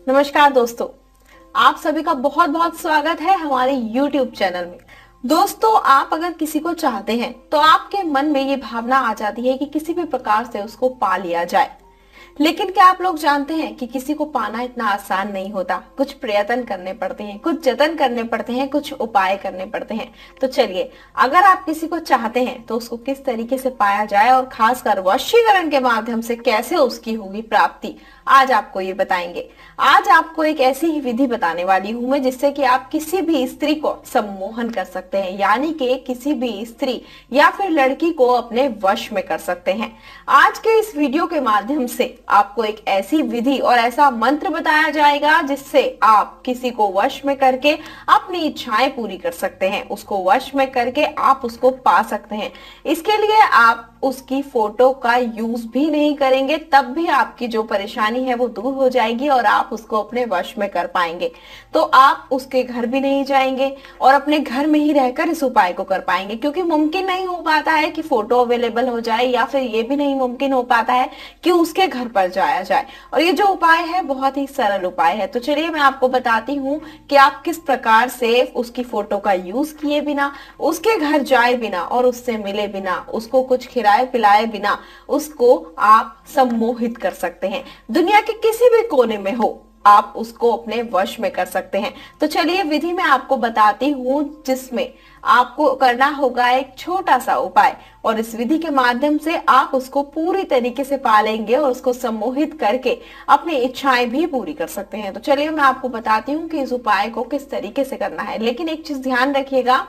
नमस्कार दोस्तों, आप सभी का बहुत बहुत स्वागत है हमारे YouTube चैनल में। दोस्तों, आप अगर किसी को चाहते हैं तो आपके मन में ये भावना आ जाती है कि किसी भी प्रकार से उसको पा लिया जाए। लेकिन क्या आप लोग जानते हैं कि किसी को पाना इतना आसान नहीं होता। कुछ प्रयत्न करने पड़ते हैं, कुछ जतन करने पड़ते हैं, कुछ उपाय करने पड़ते हैं। तो चलिए, अगर आप किसी को चाहते हैं तो उसको किस तरीके से पाया जाए और खासकर वशीकरण के माध्यम से कैसे उसकी होगी प्राप्ति, आज आपको ये बताएंगे। आज आपको एक ऐसी ही विधि बताने वाली हूं मैं जिससे कि आप किसी भी स्त्री को सम्मोहन कर सकते हैं, यानी कि किसी भी स्त्री या फिर लड़की को अपने वश में कर सकते हैं। आज के इस वीडियो के माध्यम से आपको एक ऐसी विधि और ऐसा मंत्र बताया जाएगा जिससे आप किसी को वश में करके अपनी इच्छाएं पूरी कर सकते हैं। उसको वश में करके आप उसको पा सकते हैं। इसके लिए आप उसकी फोटो का यूज भी नहीं करेंगे, तब भी आपकी जो परेशानी है वो दूर हो जाएगी और आप उसको अपने वश में कर पाएंगे। तो आप उसके घर भी नहीं जाएंगे और अपने घर में ही रहकर इस उपाय को कर पाएंगे, क्योंकि मुमकिन नहीं हो पाता है कि फोटो अवेलेबल हो जाए, या फिर ये भी नहीं मुमकिन हो पाता है कि उसके घर पर जाया जाए। और ये जो उपाय है बहुत ही सरल उपाय है। तो चलिए मैं आपको बताती हूँ कि आप किस प्रकार से उसकी फोटो का यूज किए बिना, उसके घर जाए बिना और उससे मिले बिना, उसको कुछ खिलाए पिलाए बिना उसको आप सम्मोहित कर सकते हैं। दुनिया के किसी भी कोने में हो, आप उसको अपने वश में कर सकते हैं। तो चलिए विधि मैं आपको बताती हूँ, जिसमें आपको करना होगा एक छोटा सा उपाय, और इस विधि के माध्यम से आप उसको पूरी तरीके से पालेंगे और उसको सम्मोहित करके अपनी इच्छाएं भी पूरी कर सकते हैं। तो चलिए मैं आपको बताती हूँ कि इस उपाय को किस तरीके से करना है। लेकिन एक चीज ध्यान रखिएगा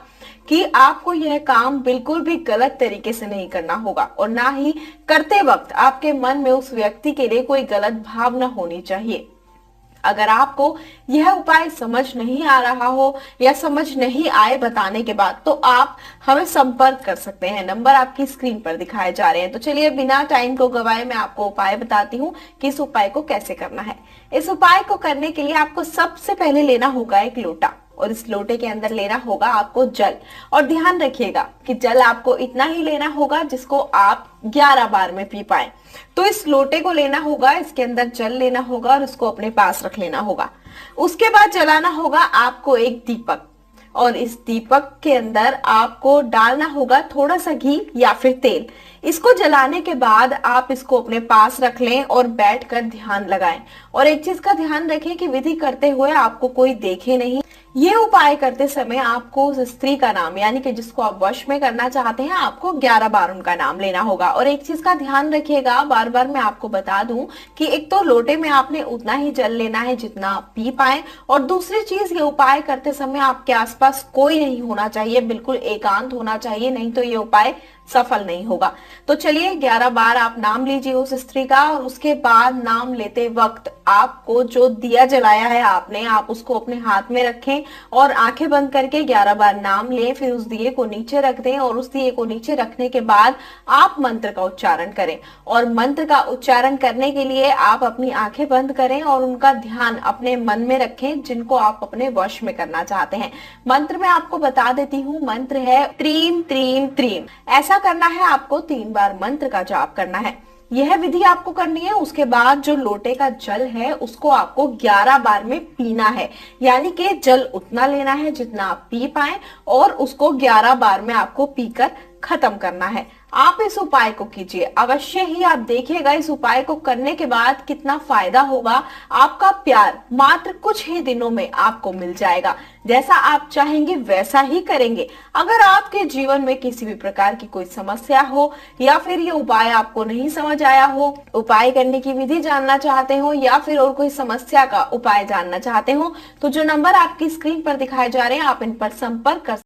कि आपको यह काम बिल्कुल भी गलत तरीके से नहीं करना होगा, और ना ही करते वक्त आपके मन में उस व्यक्ति के लिए कोई गलत भावना होनी चाहिए। अगर आपको यह उपाय समझ नहीं आ रहा हो या समझ नहीं आए बताने के बाद, तो आप हमें संपर्क कर सकते हैं। नंबर आपकी स्क्रीन पर दिखाए जा रहे हैं। तो चलिए बिना टाइम को गवाए मैं आपको उपाय बताती हूँ कि इस उपाय को कैसे करना है। इस उपाय को करने के लिए आपको सबसे पहले लेना होगा एक लोटा, और इस लोटे के अंदर लेना होगा आपको जल। और ध्यान रखिएगा कि जल आपको इतना ही लेना होगा जिसको आप 11 बार में पी पाए। तो इस लोटे को लेना होगा, इसके अंदर जल लेना होगा और इसको अपने पास रख लेना होगा। उसके बाद जलाना होगा आपको एक दीपक, और इस दीपक के अंदर आपको डालना होगा थोड़ा सा घी या फिर तेल। इसको जलाने के बाद आप इसको अपने पास रख लें और बैठकर ध्यान लगाएं। और एक चीज का ध्यान रखें कि विधि करते हुए आपको कोई देखे नहीं। ये उपाय करते समय आपको उस स्त्री का नाम, यानी कि जिसको आप वश में करना चाहते हैं, आपको 11 बार उनका नाम लेना होगा। और एक चीज का ध्यान रखिएगा, बार बार मैं आपको बता दूं कि एक तो लोटे में आपने उतना ही जल लेना है जितना आप पी पाए, और दूसरी चीज ये उपाय करते समय आपके आसपास कोई नहीं होना चाहिए, बिल्कुल एकांत होना चाहिए, नहीं तो ये उपाय सफल नहीं होगा। तो चलिए 11 बार आप नाम लीजिए उस स्त्री का, और उसके बाद नाम लेते वक्त आपको जो दिया जलाया है आपने, आप उसको अपने हाथ में रखें और आंखें बंद करके 11 बार नाम लें। फिर उस दिए को नीचे रख दें, और उस दिए को नीचे रखने के बाद आप मंत्र का उच्चारण करें। और मंत्र का उच्चारण करने के लिए आप अपनी आंखें बंद करें और उनका ध्यान अपने मन में रखें जिनको आप अपने वश में करना चाहते हैं। मंत्र मैं आपको बता देती हूँ, मंत्र है त्रीम त्रीम त्रीम। ऐसा करना है, आपको 3 बार मंत्र का जाप करना है। यह विधि आपको करनी है। उसके बाद जो लोटे का जल है उसको आपको 11 बार में पीना है, यानी कि जल उतना लेना है जितना आप पी पाए, और उसको 11 बार में आपको पीकर खत्म करना है। आप इस उपाय को कीजिए अवश्य ही, आप देखिएगा इस उपाय को करने के बाद कितना फायदा होगा। आपका प्यार मात्र कुछ ही दिनों में आपको मिल जाएगा। जैसा आप चाहेंगे वैसा ही करेंगे। अगर आपके जीवन में किसी भी प्रकार की कोई समस्या हो, या फिर ये उपाय आपको नहीं समझ आया हो, उपाय करने की विधि जानना चाहते हो, या फिर और कोई समस्या का उपाय जानना चाहते हो, तो जो नंबर आपकी स्क्रीन पर दिखाए जा रहे हैं आप इन पर संपर्क कर